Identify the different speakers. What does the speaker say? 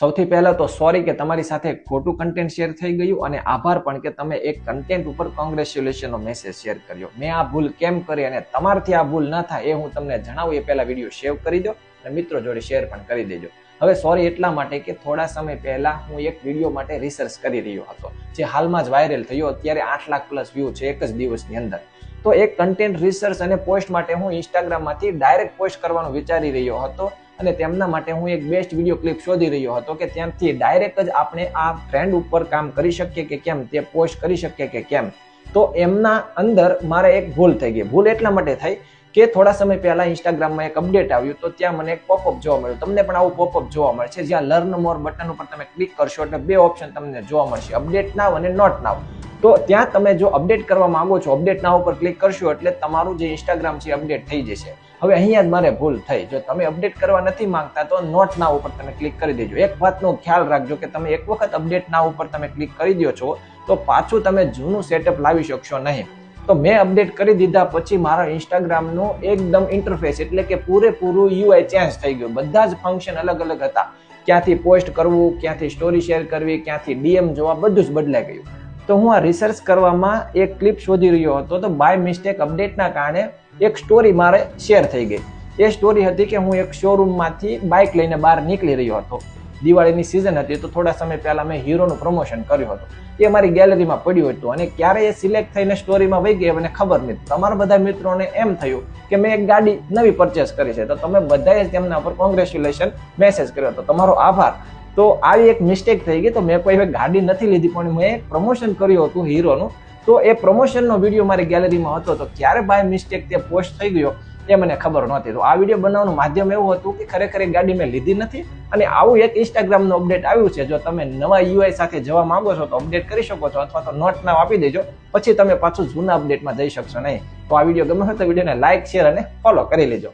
Speaker 1: સૌથી પહેલા તો સોરી કે તમારી સાથે ખોટું કન્ટેન્ટ શેર થઈ ગયું, અને આભાર પણ કે તમે એક કન્ટેન્ટ ઉપર કોંગ્રેચ્યુલેશનનો મેસેજ શેર કર્યો. મેં આ ભૂલ કેમ કરી અને તમારથી આ ભૂલ ન થાય એ હું તમને જણાવું એ પહેલા વિડીયો સેવ કરી દો અને મિત્રો જોડે શેર પણ કરી દેજો. હવે સોરી એટલા માટે કે થોડા સમય પહેલા હું એક વિડીયો માટે રિસર્ચ કરી રહ્યો હતો, જે હાલમાં જ વાયરલ થયો. અત્યારે 8 લાખ પ્લસ વ્યૂ છે એક જ દિવસની અંદર. તો એક કન્ટેન્ટ રિસર્ચ અને પોસ્ટ માટે હું ઇન્સ્ટાગ્રામમાંથી ડાયરેક્ટ પોસ્ટ કરવાનું વિચારી રહ્યો હતો, અને તેમના માટે હું એક બેસ્ટ વિડીયો ક્લિપ શોધી રહ્યો હતો કે ત્યાંથી ડાયરેક્ટ જ આપણે આ ટ્રેન્ડ ઉપર કામ કરી શકીએ કે કેમ, તે પોસ્ટ કરી શકીએ કે કેમ. તો એમના અંદર મારે એક ભૂલ થઈ ગઈ. ભૂલ એટલા માટે થઈ કે થોડા સમય પહેલા ઇન્સ્ટાગ્રામમાં એક અપડેટ આવ્યું, તો ત્યાં મને એક પોપઅપ જોવા મળ્યું. તમને પણ આવું પોપઅપ જોવા મળશે, જ્યાં લર્ન મોર બટન ઉપર તમે ક્લિક કરશો એટલે બે ઓપ્શન તમને જોવા મળશે, અપડેટ નાવ અને નોટ નાવ. તો ત્યાં તમે જો અપડેટ કરવા માંગો છો, અપડેટ નાવ ઉપર ક્લિક કરશો એટલે તમારું જે ઇન્સ્ટાગ્રામ છે અપડેટ થઈ જશે. હવે અહીંયા જ મારે ભૂલ થઈ. જો તમે અપડેટ કરવા નથી માંગતા તો નોટ નાવ ઉપર તમે ક્લિક કરી દેજો. એક વાતનો ખ્યાલ રાખજો કે તમે એક વખત અપડેટ નાવ ઉપર તમે ક્લિક કરી દો છો તો પાછું તમે જૂનું સેટઅપ લાવી શકશો નહીં. તો મેં અપડેટ કરી દીધા પછી મારા ઇન્સ્ટાગ્રામનું એકદમ ઇન્ટરફેસ એટલે કે પૂરેપૂરું યુઆઈ ચેન્જ થઈ ગયું. બધા જ ફંક્શન અલગ અલગ હતા. ક્યાંથી પોસ્ટ કરવું, ક્યાંથી સ્ટોરી શેર કરવી, ક્યાંથી ડીએમ જોવા, બધું જ બદલાઈ ગયું. તો હું આ રિસર્ચ કરવામાં એક ક્લિપ શોધી રહ્યો હતો, તો બાય મિસ્ટેક અપડેટના કારણે એક સ્ટોરી મારે શેર થઈ ગઈ. એ સ્ટોરી હતી કે હું એક શોરૂમમાંથી બાઇક લઈને બહાર નીકળી રહ્યો હતો. દિવાળીની સિઝન હતી, તો થોડા સમય પહેલા મેં હીરોનું પ્રમોશન કર્યું હતું. એ મારી ગેલેરીમાં પડ્યું હતું અને ક્યારે એ સિલેક્ટ થઈને સ્ટોરીમાં વહી ગઈ મને ખબર નથી. તમારા બધા મિત્રોને એમ થયું કે મેં એક ગાડી નવી પરચેસ કરી છે, તો તમે બધાએ તેમના ઉપર કોંગ્રેચ્યુલેશન મેસેજ કર્યો હતો, તમારો આભાર. તો આવી એક મિસ્ટેક થઈ ગઈ. તો મેં કોઈ ગાડી નથી લીધી, પણ મેં પ્રમોશન કર્યું હતું હીરોનું. તો એ પ્રમોશનનો વિડીયો મારી ગેલેરીમાં હતો, તો ક્યારે બાય મિસ્ટેક તે પોસ્ટ થઈ ગયો એ મને ખબર નહોતી. તો આ વિડીયો બનાવવાનું માધ્યમ એવું હતું કે ખરેખર એ ગાડી મેં લીધી નથી, અને આવું એક ઇન્સ્ટાગ્રામનું અપડેટ આવ્યું છે. જો તમે નવા યુઆઈ સાથે જવા માંગો છો તો અપડેટ કરી શકો છો, અથવા તો નોટ નાવ આપી દેજો, પછી તમે પાછું જૂના અપડેટમાં જઈ શકશો નહીં. તો આ વિડીયો ગમે હોય તો વિડીયોને લાઇક, શેર અને ફોલો કરી લેજો.